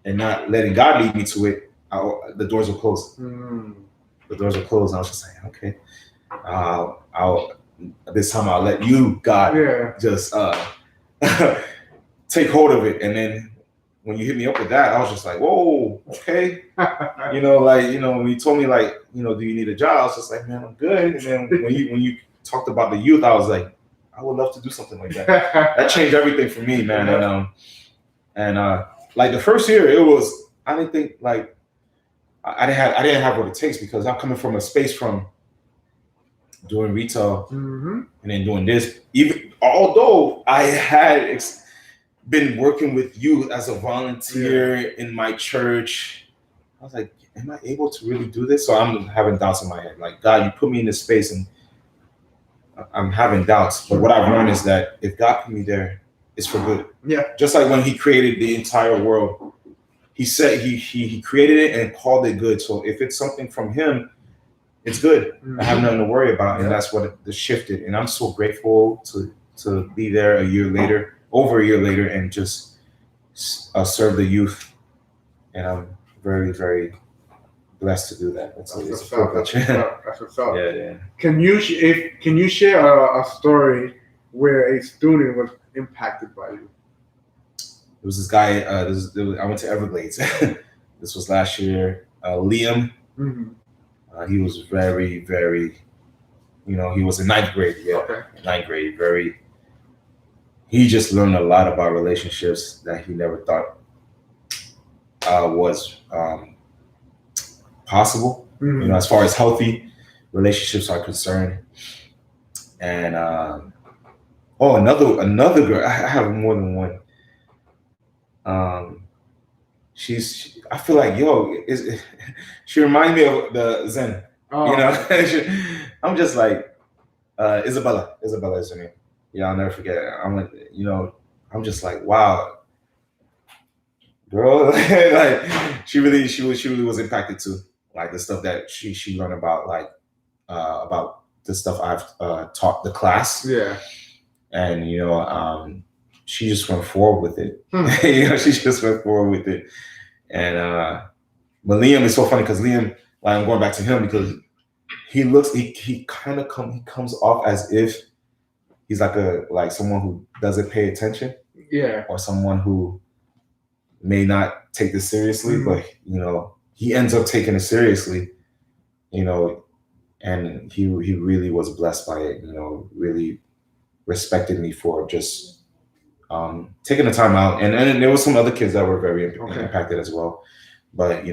S2: and not letting God lead me to it, the doors were closed. The doors were closed, and I was just saying, okay, this time I'll let you, God, just take hold of it. And then when you hit me up with that, I was just like, whoa, okay. When you told me, like, do you need a job? I was just like, man, I'm good. And then when you talked about the youth, I was like, I would love to do something like that. That changed everything for me, man. And like, the first year, it was, I didn't think, like, I didn't have what it takes, because I'm coming from a space from doing retail and then doing this. Even although I had been working with youth as a volunteer in my church, I was like, am I able to really do this? So I'm having doubts in my head. Like, God, you put me in this space, and I'm having doubts. But what I've learned is that if God put me there, it's for good.
S1: Yeah.
S2: Just like when He created the entire world, He said He created it and called it good. So if it's something from Him, it's good. I have nothing to worry about, and that's what it shifted. And I'm so grateful to be there over a year later, and just serve the youth. And I'm very, very blessed to do that. That's a privilege.
S1: That's what's up.
S2: Yeah.
S1: Can you share a story where a student was impacted by you?
S2: There was this guy. I went to Everglades. This was last year. Liam.
S1: Mm-hmm.
S2: He was very, very. He was in ninth grade. Yeah,
S1: okay.
S2: Ninth grade. He just learned a lot about relationships that he never thought was possible.
S1: Mm-hmm.
S2: As far as healthy relationships are concerned. And another girl. I have more than one. I feel like she reminds me of the Zen. Oh. I'm just like Isabella. Isabella is her name. Yeah, I'll never forget. I'm just like, wow, girl. Like she really was impacted too. Like the stuff that she learned about the stuff I've taught the class.
S1: Yeah. And
S2: she just went forward with it. She just went forward with it. And but Liam is so funny because Liam, like I'm going back to him because he comes off as if he's like someone who doesn't pay attention.
S1: Yeah.
S2: Or someone who may not take this seriously, mm-hmm. But he ends up taking it seriously, and he really was blessed by it, really respected me for just taking the time out. And there was some other kids that were very impacted as well. But,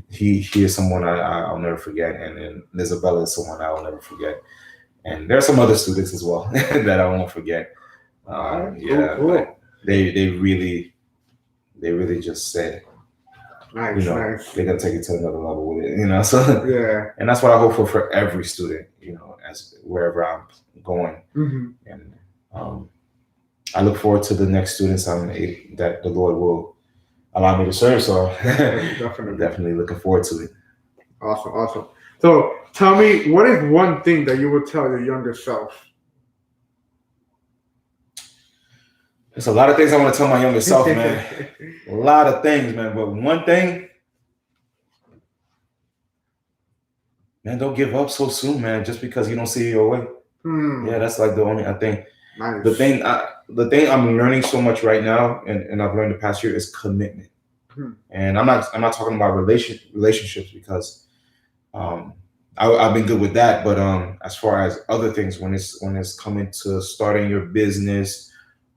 S2: he is someone I'll never forget. And then Isabella is someone I will never forget. And there are some other students as well that I won't forget. Cool. But they really just said,
S1: nice.
S2: They're gonna take it to another level with it, So
S1: yeah,
S2: and that's what I hope for every student, as wherever I'm going,
S1: mm-hmm.
S2: and I look forward to the next students that the Lord will allow me to serve. So definitely looking forward to it.
S1: Awesome. So tell me, what is one thing that you would tell your younger self?
S2: There's a lot of things I want to tell my younger self, man. A lot of things, man. But one thing, man, don't give up so soon, man. Just because you don't see your way. Yeah, that's like the only thing.
S1: Nice.
S2: The thing I'm learning so much right now, and I've learned the past year, is commitment. And I'm not talking about relationships because I've been good with that. But as far as other things, when it's coming to starting your business,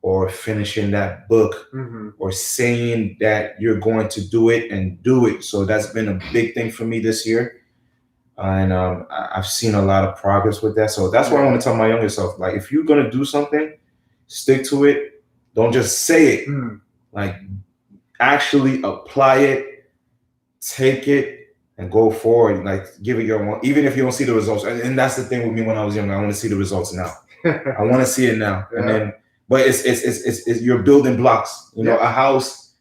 S2: or finishing that book,
S1: mm-hmm.
S2: or saying that you're going to do it and do it. So that's been a big thing for me this year. And I've seen a lot of progress with that. So that's what I want to tell my younger self. Like, if you're going to do something, stick to it. Don't just say it. Like, actually apply it, take it, and go forward. Like, give it your one, even if you don't see the results. And that's the thing with me when I was younger. I want to see the results now. I want to see it now. Yeah. And then, but it's you're building blocks. A house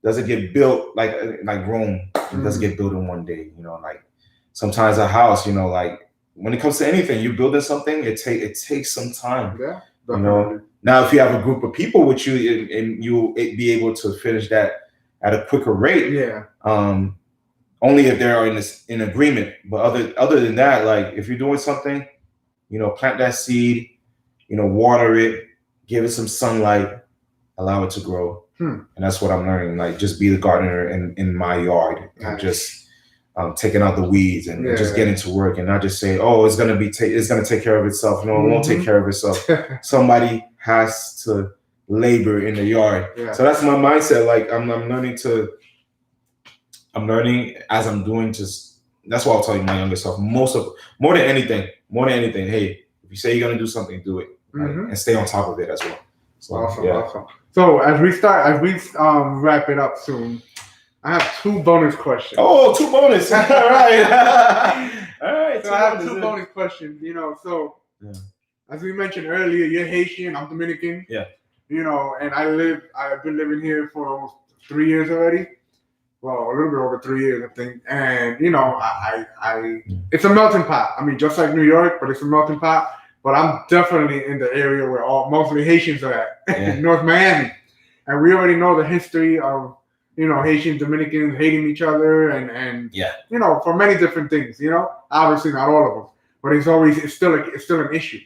S2: doesn't get built like Rome. It doesn't get built in one day. Like sometimes a house, like when it comes to anything, you're building something. It takes some time.
S1: Yeah.
S2: Now, if you have a group of people with you and you'll be able to finish that at a quicker rate.
S1: Yeah.
S2: Only if they're in agreement. But other than that, like if you're doing something, plant that seed, water it. Give it some sunlight, allow it to grow. And that's what I'm learning. Like, just be the gardener in my yard. Nice. And just taking out the weeds and just getting to work, and not just say, oh, it's gonna take care of itself. No, it won't take care of itself. Somebody has to labor in the yard. Yeah. So that's my mindset. Like I'm learning as I'm doing. That's what I'll tell you, my younger self. More than anything. Hey, if you say you're gonna do something, do it.
S1: Mm-hmm.
S2: And stay on top of it as well. So,
S1: awesome. So as we wrap it up soon, I have 2 bonus questions.
S2: Oh, 2 bonus! All right. All right.
S1: So I have 2 bonus questions. as we mentioned earlier, you're Haitian, I'm Dominican.
S2: Yeah.
S1: You know, and I've been living here for almost 3 years already. Well, a little bit over 3 years, I think. And, you know, it's a melting pot. I mean, just like New York, but it's a melting pot. But I'm definitely in the area where mostly Haitians are at, North Miami. And we already know the history of, you know, Haitian Dominicans hating each other and you know, for many different things, you know. Obviously not all of them. But it's still an issue.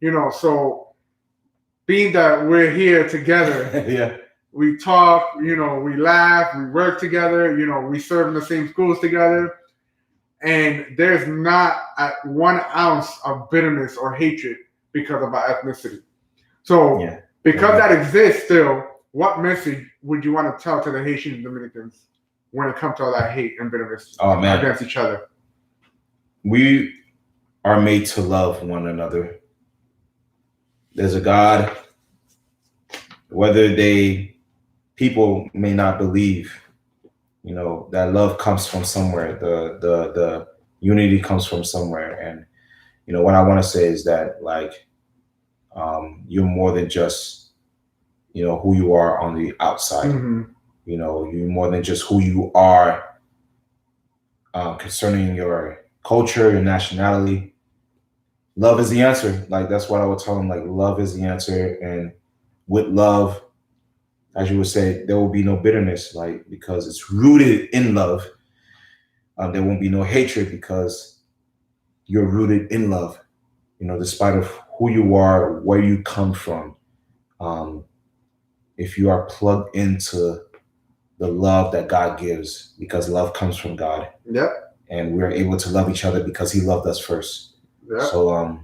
S1: You know, so being that we're here together, we talk, you know, we laugh, we work together, you know, we serve in the same schools together. And there's not 1 ounce of bitterness or hatred because of our ethnicity. So because that exists still, what message would you want to tell to the Haitian Dominicans when it comes to all that hate and bitterness against each other?
S2: We are made to love one another. There's a God, whether people may not believe, you know, that love comes from somewhere. The unity comes from somewhere. And, you know, what I want to say is that, like, you're more than just, you know, who you are on the outside. You know, you're more than just who you are concerning your culture, your nationality. Love is the answer. Like, that's what I would tell them. Like, love is the answer. And with love, as you would say, there will be no bitterness, like, because it's rooted in love. There won't be no hatred because you're rooted in love, you know, despite of who you are, where you come from. If you are plugged into the love that God gives, because love comes from God. And we're able to love each other because he loved us first. So,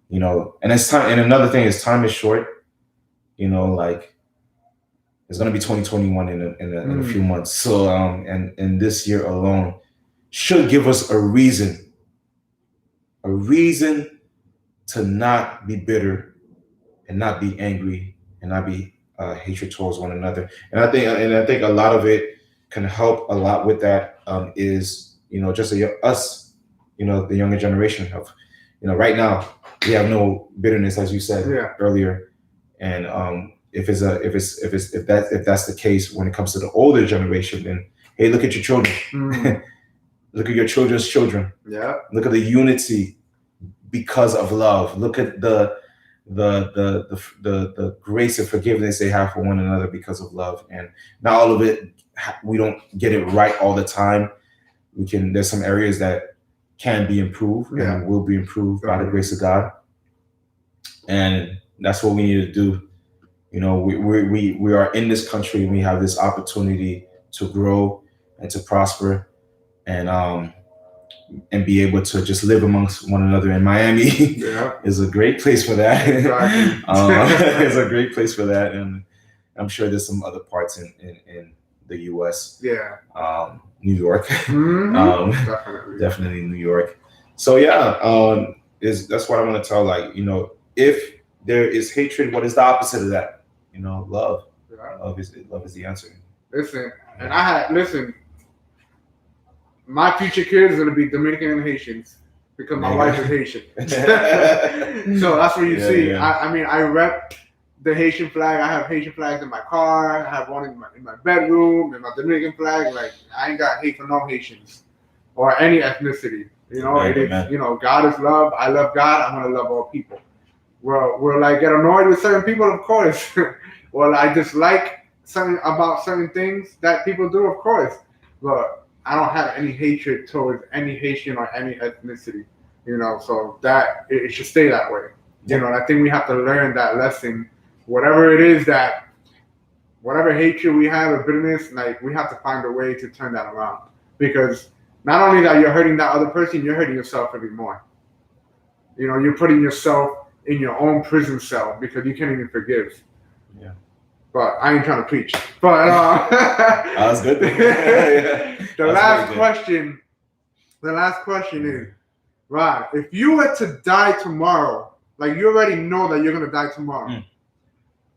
S2: you know, and it's time. And another thing is, time is short, you know, like, it's going to be 2021 in a few months. So, and this year alone should give us a reason to not be bitter and not be angry and not be hatred towards one another. And I think a lot of it can help a lot with that. Is, you know, just us, you know, the younger generation of, you know, right now we have no bitterness, as you said earlier. And if that's the case when it comes to the older generation, then hey, look at your children. Look at your children's children. Look at the unity because of love. Look at the grace and forgiveness they have for one another because of love. And not all of it, we don't get it right all the time. There's some areas that can be improved and will be improved by the grace of God. And that's what we need to do. You know, we are in this country and we have this opportunity to grow and to prosper and be able to just live amongst one another. And Miami is a great place for that. It's a great place for that. And I'm sure there's some other parts in the US. New York. Definitely New York. So that's what I want to tell, like, you know, if there is hatred, what is the opposite of that? You know, love. Love is the answer.
S1: Listen, my future kids are gonna be Dominican and Haitians because my wife is Haitian. So that's what you see. I mean, I rep the Haitian flag. I have Haitian flags in my car. I have one in my bedroom, and my Dominican flag. Like, I ain't got hate for no Haitians or any ethnicity. You know, you know, God is love. I love God. I'm gonna love all people. Will I get annoyed with certain people? Of course. Well, I dislike something about certain things that people do? Of course. But I don't have any hatred towards any Haitian or any ethnicity. You know, so that it should stay that way. You know, and I think we have to learn that lesson. Whatever it is whatever hatred we have or bitterness, like, we have to find a way to turn that around. Because not only that you're hurting that other person, you're hurting yourself even more. You know, you're putting yourself in your own prison cell because you can't even forgive. But I ain't trying to preach. But that
S2: was good.
S1: The last question is, Rod, if you were to die tomorrow, like, you already know that you're gonna die tomorrow,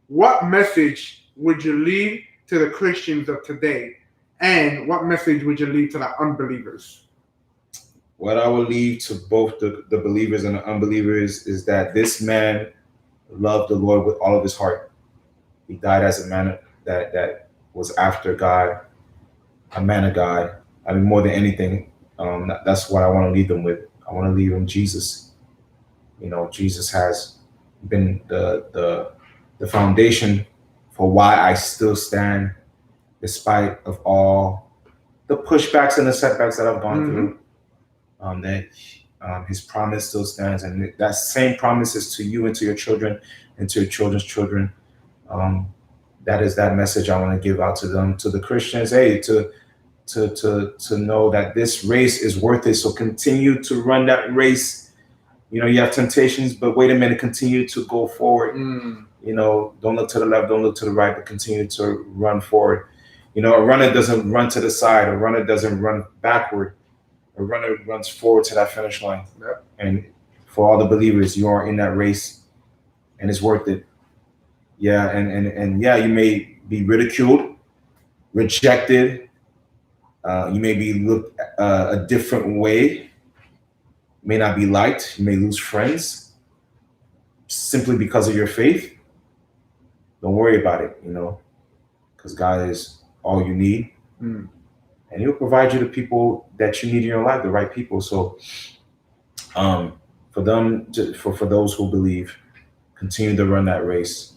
S1: what message would you leave to the Christians of today, and what message would you leave to the unbelievers?
S2: what I will leave to both the believers and the unbelievers is that this man loved the Lord with all of his heart. He died as a man that was after God, a man of God. I mean, more than anything, that's what I want to leave them with. I want to leave them Jesus. Jesus has been the foundation for why I still stand, despite of all the pushbacks and the setbacks that I've gone through. His promise still stands, and that same promise is to you and to your children and to your children's children. That is that message I want to give out to them, to the Christians. Hey, to know that this race is worth it. So continue to run that race. You have temptations, but wait a minute, continue to go forward. Don't look to the left, don't look to the right, but continue to run forward. A runner doesn't run to the side, a runner doesn't run backward. A runner runs forward to that finish line.
S1: Yep.
S2: And for all the believers, you are in that race, and it's worth it. Yeah, and yeah, you may be ridiculed, rejected. You may be looked a different way. May not be liked. You may lose friends simply because of your faith. Don't worry about it, because God is all you need. And he'll provide you the people that you need in your life, the right people. So for those who believe, continue to run that race.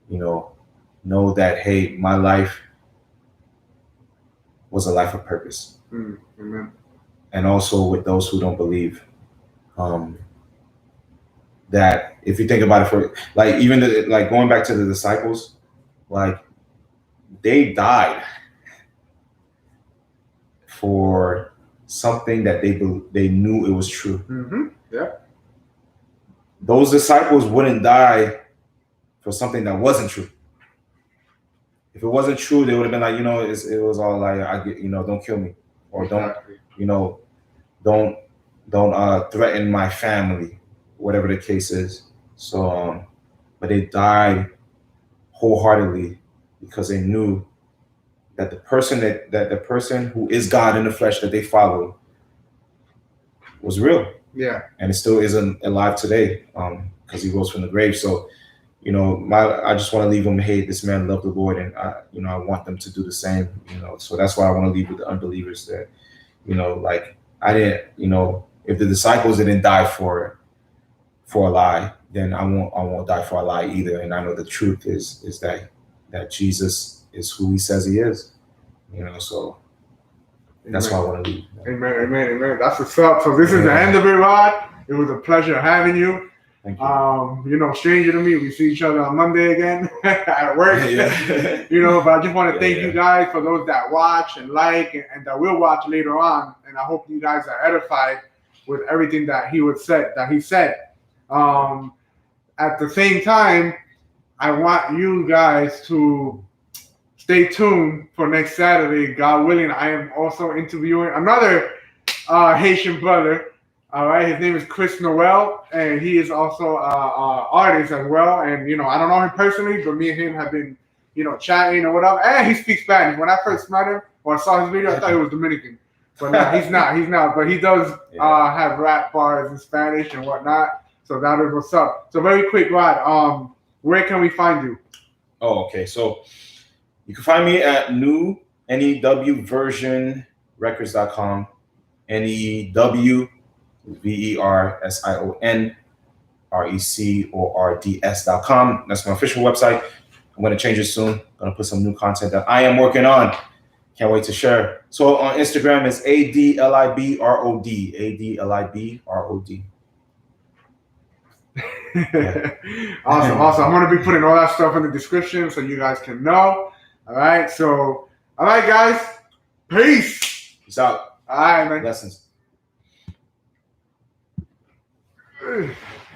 S2: Know that, hey, my life was a life of purpose.
S1: Amen.
S2: And also with those who don't believe, that if you think about it, for like even going back to the disciples, like they died for something that they knew it was true.
S1: Yeah.
S2: Those disciples wouldn't die for something that wasn't true. If it wasn't true, they would have been like, it was all like, don't kill me, or don't threaten my family, whatever the case is. So, but they died wholeheartedly because they knew that the person who is God in the flesh that they followed was real.
S1: Yeah.
S2: And it still is alive today, because he rose from the grave. So, I just want to leave them, hey, this man loved the Lord, and I want them to do the same. So that's why I want to leave with the unbelievers that, like I didn't, if the disciples didn't die for a lie, then I won't die for a lie either. And I know the truth is that Jesus is who he says he is. So that's why I want to leave.
S1: Amen. That's what's up. So this is the end of it, Rod. It was a pleasure having you.
S2: Thank you.
S1: Stranger to me, we see each other on Monday again at work.
S2: Yeah.
S1: But I just want to thank you guys for those that watch and like and that will watch later on. And I hope you guys are edified with everything that he said. At the same time, I want you guys to stay tuned for next Saturday. God willing, I am also interviewing another Haitian brother. All right, his name is Chris Noel, and he is also an artist as well. And I don't know him personally, but me and him have been, chatting or whatever. And he speaks Spanish. When I first met him or saw his video, I thought he was Dominican, but no, he's not. But he does have rap bars in Spanish and whatnot. So that is what's up. So very quick, Rod. Where can we find you?
S2: Oh, okay. So you can find me at newversionrecords.com. NEWVERSIONRECORDS.com. That's my official website. I'm going to change it soon. I'm going to put some new content that I am working on. Can't wait to share. So on Instagram, it's ADLIBROD. ADLIBROD.
S1: Yeah. Awesome. I'm going to be putting all that stuff in the description so you guys can know. All right. So, all right, guys. Peace.
S2: Peace out.
S1: All right, man.
S2: Blessings.